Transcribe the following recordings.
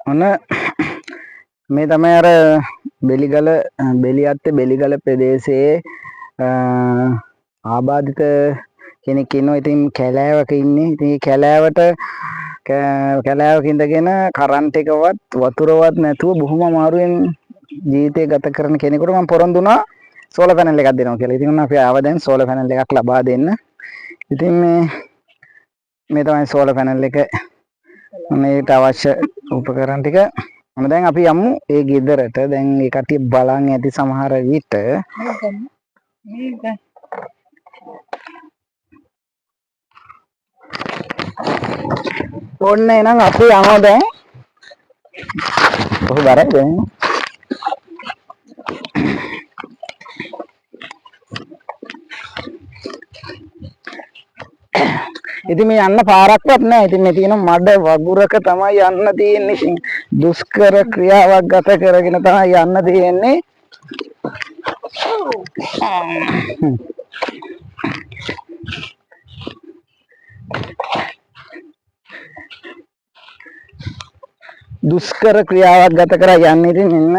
ඔන්න මේ තමයි අර බෙලිගල බෙලියත්තේ බෙලිගල ප්‍රදේශයේ ආබාධිත කෙනෙක් ඉන්නවා. ඉතින් කැලෑවක ඉන්නේ. ඉතින් කැලෑවට කැලෑවක ඉඳගෙන කරන්ට් එකවත් වතුරවත් නැතුව බොහොම අමාරුවෙන් ජීවිතය ගත කරන කෙනෙකුට මම පොරොන්දු වුණා සෝලර් පැනල් එකක් දෙනවා කියලා. ඉතින් අපි ආව දැන් සෝලර් පැනල් එකක් ලබා දෙන්න. ඉතින් මේ තමයි සෝලර් පැනල් එක. මේකට අවශ්‍ය උපකරණ ටික දැන් අපි යමු ඒ ගෙදරට. දැන් ඒ කට්ටිය බලන් ඇති සමහර විට ඔන්න එහෙනම් අපි යනවා දැන්. ඔහු බරයි දැන්. ඉතින් මේ යන්න පාරක්වත් නැහැ. ඉතින් මේ තියෙන මඩ වගුරක තමයි යන්න තියෙන්නේ. ඉතින් දුෂ්කර ක්‍රියාවක් ගත කරගෙන තමයි යන්න තියෙන්නේ. දුෂ්කර ක්‍රියාවක් ගත කර යන්නේ. ඉතින් මෙන්න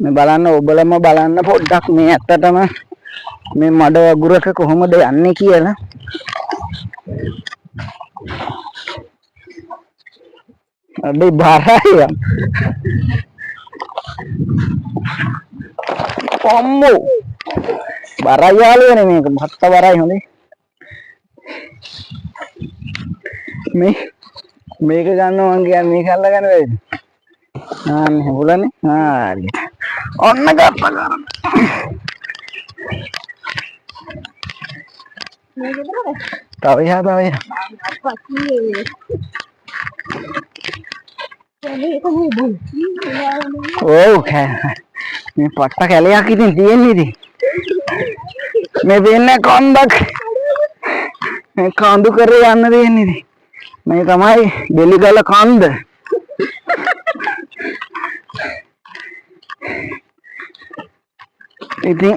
මේ බලන්න ඔබලම බලන්න පොඩ්ඩක් මේ ඇත්තටම මේ මඩ වගුරක කොහොමද යන්නේ කියලා. අඩේ බරයි අම්මෝ බරයි යාළුවනේ මේක මහත්ත බරයි. හොඳේ මේක ගන්න මං කියන්නේ මේක අල්ල ගන්න බැරිද? ආන්නේ හොලනේ. හරි ඔන්න ගත්තා ගන්න. තව යා ඔව් මේ පට්ට කැලයක් ඉතින් තියෙන්නේ. ඉතින් මේ වෙන්නේ කොන්දක් මේ කඳු කරේ යන්න තියෙන්නේ. ඉතින් මේ තමයි බෙලිගල කන්ද. ඉතින්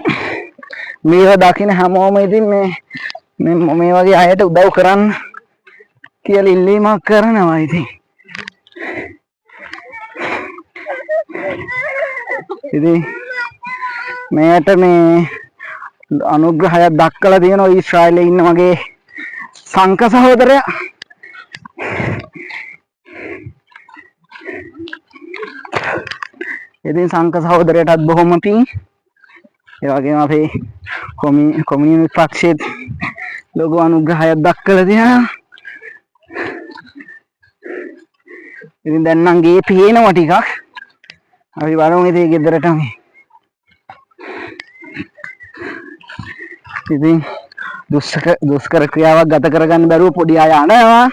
මේව දකින්න හැමෝම ඉතින් මේ වගේ අයට උදව් කරන්න කියලා ඉල්ලීමක් කරනවා. ඉතින් මේකට මේ අනුග්‍රහයක් දක්වලා තියෙනවා ඊශ්‍රායලයේ ඉන්න මගේ සංක සහෝදරයා. ඉතින් සංක සහෝදරයටත් බොහොම පිං. ඒ වගේම අපේ කොමියුනිස්ට් පක්ෂයේ ලොකු අනුග්‍රහයක් දක්වලා තියෙනවා. ඉතින් දැන් නම් ගේ පේනවා ටිකක්. අපි බලමු ඉතින් ගෙදරට මේ. ඉතින් දුෂ්කර ක්‍රියාවක් ගත කරගන්න බැරුව පොඩි අය අනවා.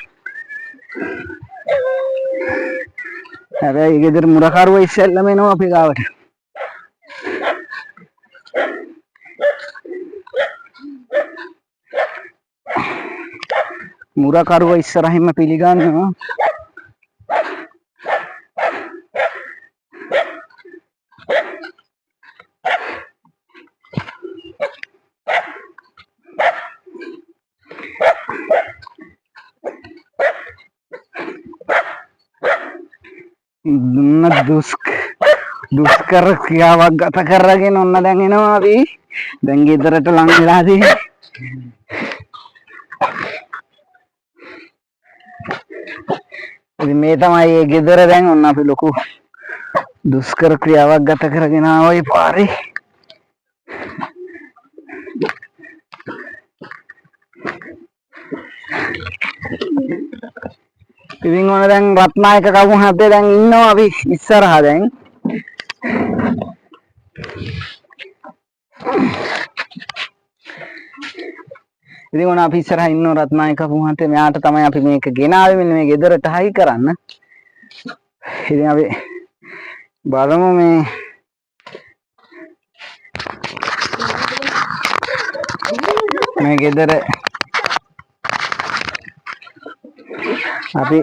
හැබැයි ගෙදර මුරකරුව ඉස්සෙල්ලම එනවා අපි ගාවට. මුරකරුව ඉස්සරහින්ම පිළිගන්නවා. දුෂ්කර ක්‍රියාවක් ගත කරගෙන ඔන්න දැන් එනවා අපි. දැන් ගෙදරට ලං වෙලා තියෙන්නේ. ඉතින් මේ තමයි ඒ ගෙදර. දැන් ඔන්න අපි ලොකු දුෂ්කර ක්‍රියාවක් ගත කරගෙන ආවයි පාරේ. ඉතින් ඔන්න දැන් රත්නායක කවුරු හදේ දැන් ඉන්නවා අපි ඉස්සරහා දැන්. ඉතින් ඔන්න අපි ඉස්සරහා ඉන්නවා රත්නායක කවුරු හදේ. මෙයාට තමයි අපි මේක ගෙනාවේ මෙන්න මේ ගෙදරට හයි කරන්න. ඉතින් අපි බලමු මේ ගෙදර අපි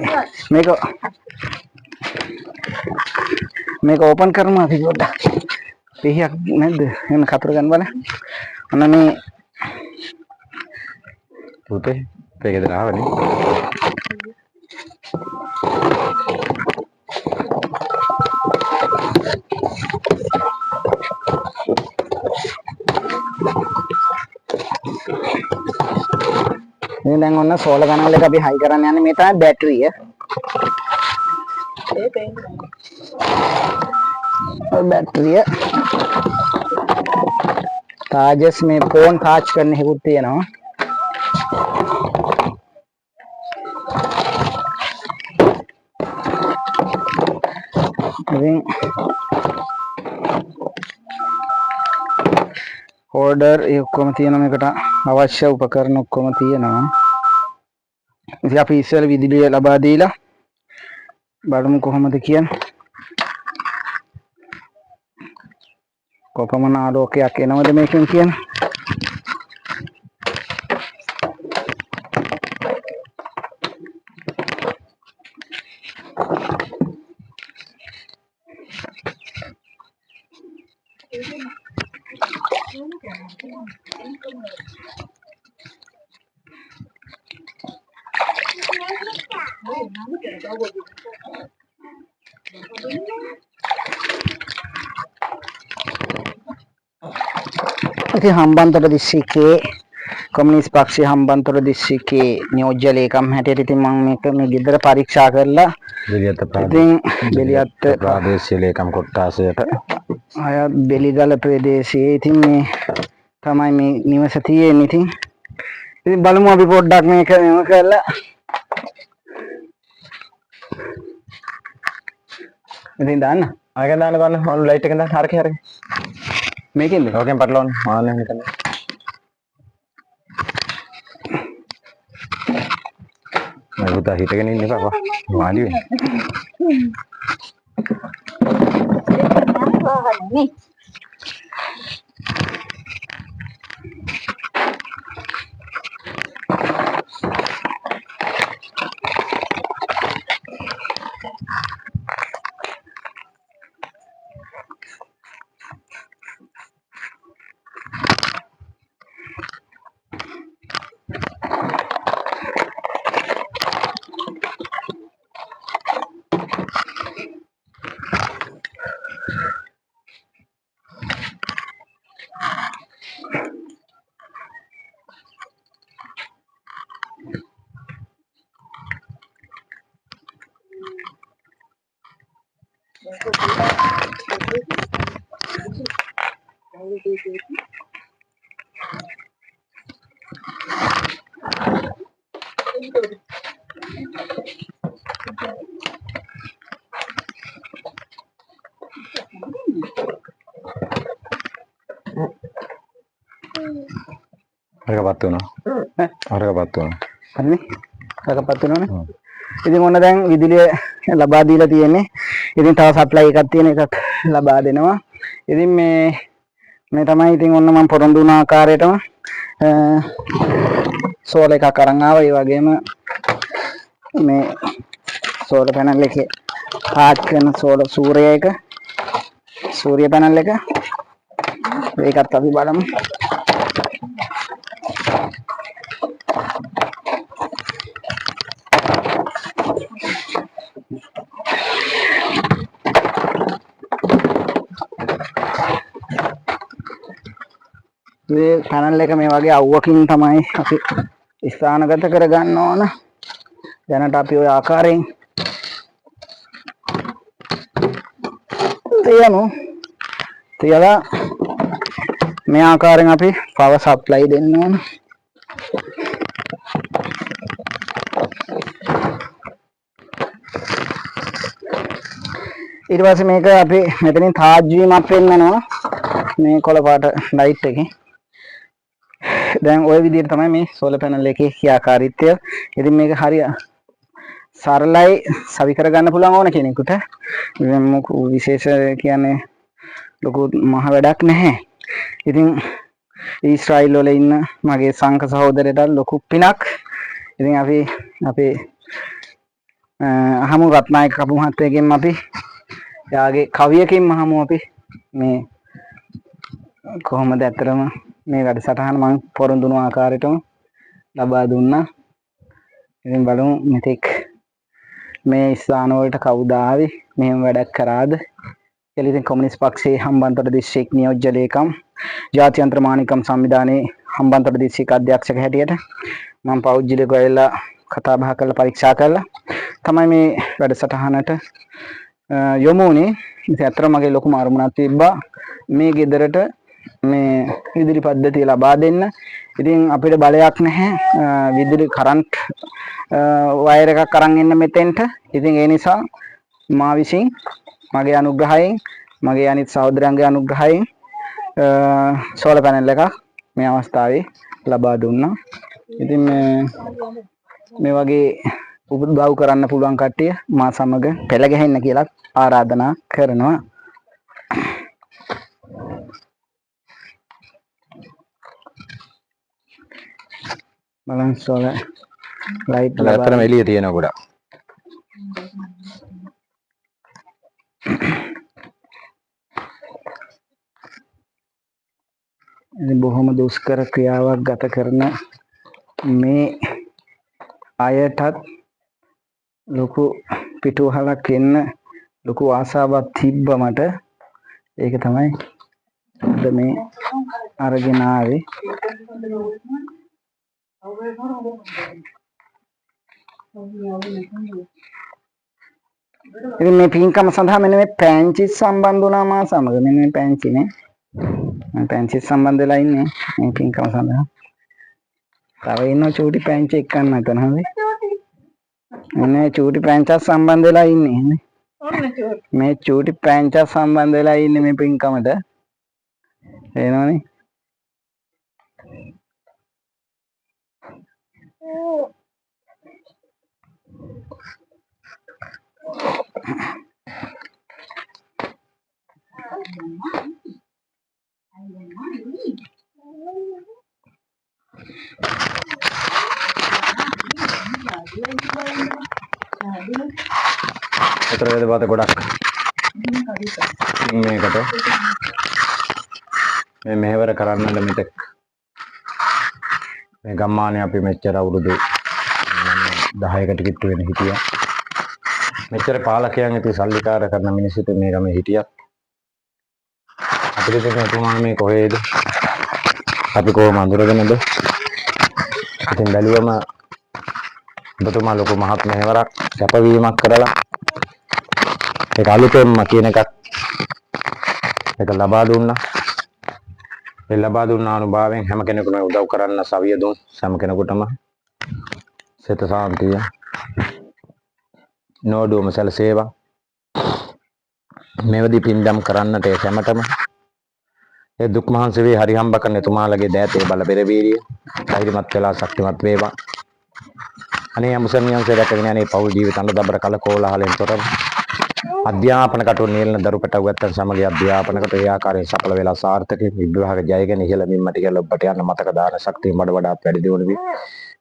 මේක ඕපන් කරමු අපි පොඩ්ඩක්. පිහියක් නැද්ද? එන්න කතර ගන්න බලන්න. අන්න මේ පුතේ මේක ගෙදර ආවනේ. මේ දැන් ඔන්න සෝලර් පැනල් එක අපි හයි කරන්න යන්නේ. මේ තමයි බැටරිය. බැටරිය charges මේ ෆෝන් charge කරන්න හැකුත් තියෙනවා. ඉතින් ඕඩර් ඒ ඔක්කොම තියෙනවා. මේකට අවශ්‍ය උපකරණ ඔක්කොම තියෙනවා. ඉතින් අපි ඉස්සෙල්ලා විදුලිය ලබා දීලා බලමු කොහොමද කියන්නේ. කොපමණ ආලෝකයක් එනවද මේකෙන් කියන්නේ. ඉතින් හම්බන්තොට දිස්ත්‍රික්කයේ කොමියුනිස්ට් පක්ෂයේ හම්බන්තොට දිස්ත්‍රික්කයේ නියෝජ්‍ය ලේකම් හැටියට ඉතින් මම මේක මේ ගෙදර පරීක්ෂා කරලා ඉතින් බෙලියත් ප්‍රාදේශීය ලේකම් කොට්ටාසයට අය බෙලිගල ප්‍රදේශයේ ඉතින් මේ තමයි මේ නිවස තියෙන්නේ. ඉතින් බලමු අපි පොඩ්ඩක් මේක මෙම කරලා ඉතින් දාන්න. ආගෙන් දාන්න ගන්න ඔන් ලයිට් එකෙන් දාන්න හරකේ හරකේ. මේකෙන්ද? ඕකෙන් පටලවන්න. ආන්න මෙතන. මම උදා හිටගෙන ඉන්න එපා. වාඩි වෙන්න. හරකපත් වුණා. හරකපත් වුණා. හරිනේ. හරකපත් වෙනවනේ. ඉතින් ඔන්න දැන් විදුලිය ලබා දීලා තියෙන්නේ. ඉතින් තව සප්ලයි එකක් තියෙන එකක් ලබා දෙනවා. ඉතින් මේ තමයි ඉතින් ඔන්න මම පොරොන්දු වුණ ආකාරයටම සෝලර් එකක් අරන් ආවා. ඒ වගේම මේ සෝලර් පැනල් එකේ charge කරන සූර්ය පැනල් එක ඒකත් අපි බලමු. මේ පැනල් එක මේ වගේ අවුවකින් තමයි අපි ස්ථානගත කරගන්න ඕන. දැනට අපි ওই ආකාරයෙන් තියලා මේ ආකාරයෙන් අපි පවර් සප්ලයි දෙන්න ඕන. ඊට පස්සේ මේක අපි මෙතනින් charge වීමක් වෙන්නනවා මේ කොළ පාට ලයිට් එකේ. දැන් ওই විදිහට තමයි මේ සෝලර් පැනල් එකේ ක්‍රියාකාරීත්වය. ඉතින් මේක හරිය සරලයි සවි කරගන්න පුළුවන් ඕන කෙනෙකුට. මොකද විශේෂ කියන්නේ ලොකු මහ වැඩක් නැහැ. ඉතින් ඊශ්‍රායල් වල ඉන්න මගේ සංඝ සහෝදරයට ලොකු පිනක්. ඉතින් අපි අපේ අහමු රත්නායක කපු මහත්තයගෙන් අපි එයාගේ කවියකින් අහමු අපි මේ කොහොමද ඇත්තටම මේ වැඩසටහන මම පොරොන්දුණු ආකාරයටම ලබා දුන්නා. ඉතින් බලමු මෙතෙක් මේ ස්ථාන වලට කවුද ආවේ මෙහෙම වැඩක් කරාද කියලා. ඉතින් කොමියුනිස්ට් පක්ෂයේ හම්බන්තොට දිස්ත්‍රික් නියෝජ්‍ය ලේකම් ජාත්‍යන්තර මානිකම් සංවිධානයේ හම්බන්තොට දිස්ත්‍රික් අධ්‍යක්ෂක හැටියට මම පෞද්ගලිකව ඇවිල්ලා කතා බහ කරලා පරීක්ෂා කරලා තමයි මේ වැඩසටහනට යොමු වුණේ. ඉතින් අතර මගේ ලොකුම අරමුණක් තිබ්බා මේ ගෙදරට මේ විදුලි පද්ධතිය ලබා දෙන්න. ඉතින් අපිට බලයක් නැහැ විදුලි කරන්ට් වයර් එකක් අරන් එන්න මෙතෙන්ට. ඉතින් ඒ නිසා මා විසින් මගේ අනුග්‍රහයෙන් මගේ අනිත් සහෝදරයන්ගේ අනුග්‍රහයෙන් සෝලර් පැනල් එකක් මේ අවස්ථාවේ ලබා දුන්නා. ඉතින් මේ වගේ උදව් කරන්න පුළුවන් කට්ටිය මා සමග පෙළ ගැහෙන්න කියලා ආරාධනා කරනවා. බලන්න සෝලර් ලයිට් ඇත්තටම එළිය තියෙනවා ගොඩක්. බොහොම දුෂ්කර ක්‍රියාවක් ගත කරන මේ අයටත් ලොකු පිටුවහලක් එන්න ලොකු ආසාවක් තිබ්බ මට. ඒක තමයි අද මේ අරගෙන ආවේ. ඉතින් මේ පින්කම සඳහා මෙන්න මේ පැංචි සම්බන්ධ වුණා මා සමග. මෙන්න මේ පැංචිනේ. මම පැංචි සම්බන්ධ වෙලා ඉන්නේ මේ පින්කම සඳහා. තව ඉන්න චූටි පැංචි එක්කන් නැතන හරි. මේ චූටි පැංචා සම්බන්ධ වෙලා ඉන්නේ. මේ චූටි පැංචා සම්බන්ධ වෙලා ඉන්නේ මේ පින්කමට. එනවනේ. අතර වේද බත ගොඩක් මේකට මේ මෙහෙවර කරන්නද මෙතෙක් මේ ගම්මානේ අපි මෙච්චර අවුරුදු 10කට කිට්ටු වෙන හිටියා. මෙච්චර පාලකයන් ඉති සල්ලිකාර කරන මිනිස්සුත් මේ ගමේ හිටියා. අපිට දෙන තුමා මේ කොහෙද? අපි කොහොම අඳුරගෙනද? ඉතින් බැලුවම ඔබතුමා ලොකු මහත් මෙහෙවරක් සැපවීමක් කරලා ඒක අලුතෙන්ම කියන එකක් ඒක ලබා දුන්නා. ඒ ලබා දුන්න අනුභවයෙන් හැම කෙනෙකුම උදව් කරන්න සවිය දුන් හැම කෙනෙකුටම සිත සාන්තිය නෝඩුවම සැලසේවා. මෙවදී පින්දම් කරන්නට ඒ හැමතෙම ඒ දුක් මහන්සි වේ හරි හම්බ කරන එතුමාලගේ දෑතේ බල පෙරවීරිය ධෛර්යමත් වෙලා ශක්තිමත් වේවා. අනේ මුසමියන් සේරකගෙන අනේ පෞල් ජීවිත අඬදබර කලකෝලහලෙන් තොරව අධ්‍යාපන කටුව නියලන දරු පැටව ගත්තන් සමගිය අධ්‍යාපන කටුව ඒ ආකාරයෙන් සඵල වෙලා සාර්ථක විභාග ජයගෙන ඉහළ මින්මට කියලා ඔබට යන මතක දාන ශක්තිය වඩ වඩාත් වැඩි දියුණු වේ.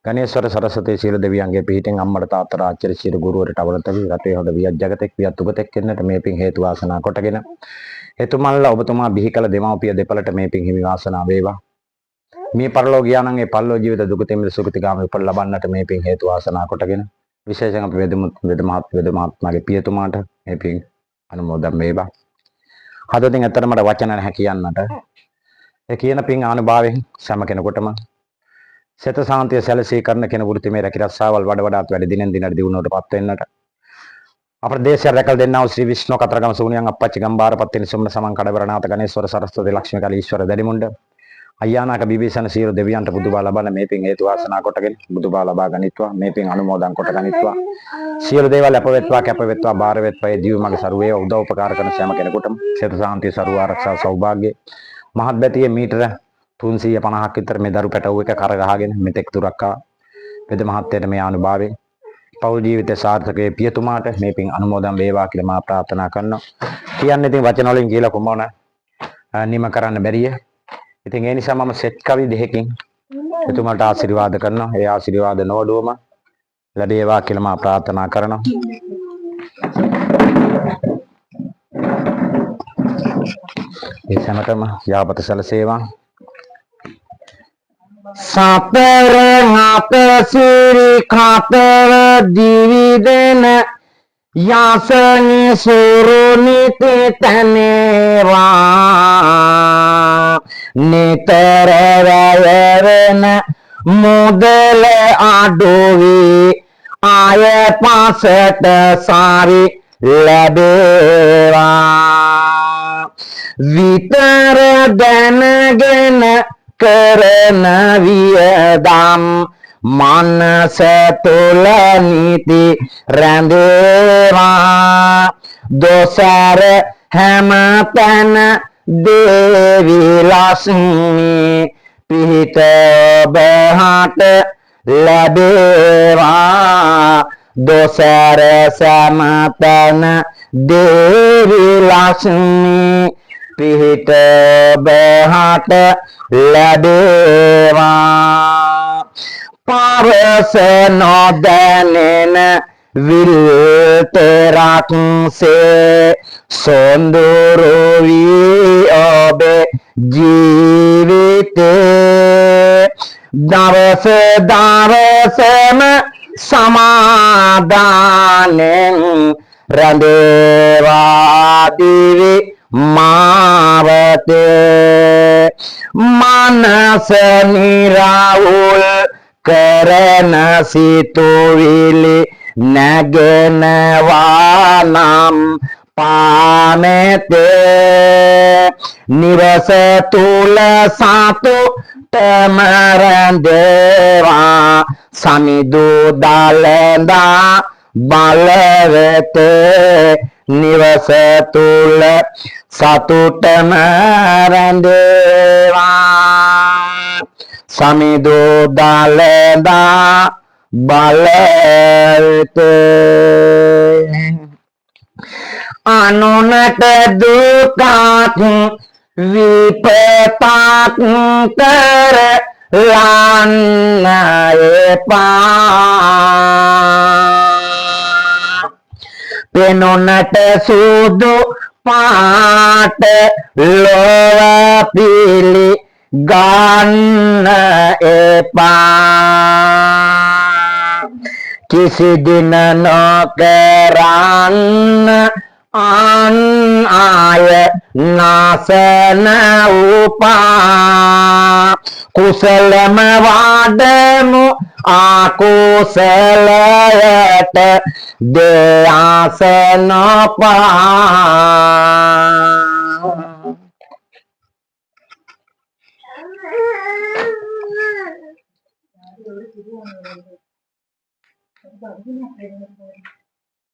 ගණේශ්වර සරස්වතී සීල දෙවියන්ගේ පිහිටෙන් අම්මට තාත්තට ආචාර්ය සියලු ගුරුවරට අවනත වී රටේ හොඳ වියත් ජගතෙක් වියත් උගතෙක් වෙන්නට මේ පින් හේතු වාසනා කොටගෙන එතුමන්ලා ඔබතුමා බිහි කළ දෙමව්පිය දෙපළට මේ පින් හිමි වාසනා වේවා. මේ පරලෝක ගියා නම් ඒ පරලෝක ජීවිත දුකතෙම සුගතිගාමී උපත ලබන්නට මේ පින් හේතු වාසනා කොටගෙන විශේෂයෙන් අපි වෙද මහත්මයාගේ පියතුමාට මේ පින් අනුමෝදන් වේවා. හදවතින් ඇත්තට මට වචන නැහැ කියන්නට. ඒ කියන පින් ආනුභාවයෙන් සෑම කෙනෙකුටම සිත සාන්තිය සැලසී කරන කෙනෙකුට මේ රැකිරස්සාවල් වඩ වඩාත් වැඩි දිනෙන් දිනට දියුණුවටපත් වෙන්නට අපේ දේශය රැකලා දෙන්නා වූ ශ්‍රී විෂ්ණු කතරගම සූනියන් අපච්චි ගම්බාරපත් වෙන සුමන සමන් කඩවරනාත ගණේශ්වර සරස්වති ලක්ෂ්මී කාලී ඊශ්වර දැඩිමුණ්ඩ අයියානාක බිබීසන සියලු දෙවියන්ට බුදුබා ලබන මේ පින් හේතු වාසනා කොටගෙන බුදුබා ලබා ගනිත්වා. මේ පින් අනුමෝදන් කොට ගනිත්වා. සියලු දේවල් අප වෙත්වා කැප වෙත්වා බාර වෙත්වා. ඒ ජීව මගේ සරුවේ උදව් උපකාර කරන සෑම කෙනෙකුටම සිත සාන්තිය සරුව ආරක්ෂා සෞභාග්‍ය මහත් බැතියේ මීටර 350ක් විතර මේ දරු පැටවු එක කර ගහගෙන මෙතෙක් දුරක් වෙද මහත්තයට මේ අනුභවයෙන් පෞල් ජීවිතය සාර්ථකයේ පියතුමාට මේ පින් අනුමෝදන් වේවා කියලා මා ප්‍රාර්ථනා කරනවා. කියන්නේ ඉතින් වචන වලින් කියලා කොමන නිම කරන්න බැරිය. ඉතින් ඒ නිසා මම සෙට් කවි දෙකකින් එතුමාට ආශිර්වාද කරනවා. ඒ ආශිර්වාද නොවඩුවම ලැබේවා කියලා මා ප්‍රාර්ථනා කරනවා. ඒ සැමටම යාපත සැලසේවා. සතර හත සිරි කතර දිවිදෙන යසනි සුරුනිති තනේවා නිතර වැයවෙන මුදල අඩුවී ආය පසට සාරි ලැබේවා විතර දැනගෙන කරන වියදම් මනස තුල නීති රැඳේවා දොසර හැමතැන දේවි ලක්ෂ්මී පිහිට බහට ලැබේවා දොසර සමතන දේවි ලක්ෂ්මී පිහිට බහට ලැබේවා පරස නොදැනෙන විල්තරක්සේ සොඳුරු වී ඔබේ ජීවිතේ දවස දවසම සමාදානෙන් රැඳේවා දිවි මාවතේ මනස නිරවුල් කරන සිතුවිලි නැගෙනවා නම් පානෙතේ නිවස තුල සතුටම රැඳේවා සමිදු දලඳා බලවෙතේ නිවස තුල සතුටම රැඳේවා සමිදු දලඳා බලවෙතේ අනුනට දුකක් විපතක් කර ලන්න එපා පෙනුනට සුදු පාට ලොව පිලි ගන්න එපා කිසි දින නොකරන්න අන් ආය නාසන උපා කුසලම වඩමු අකුසලයට දෙයාසන පා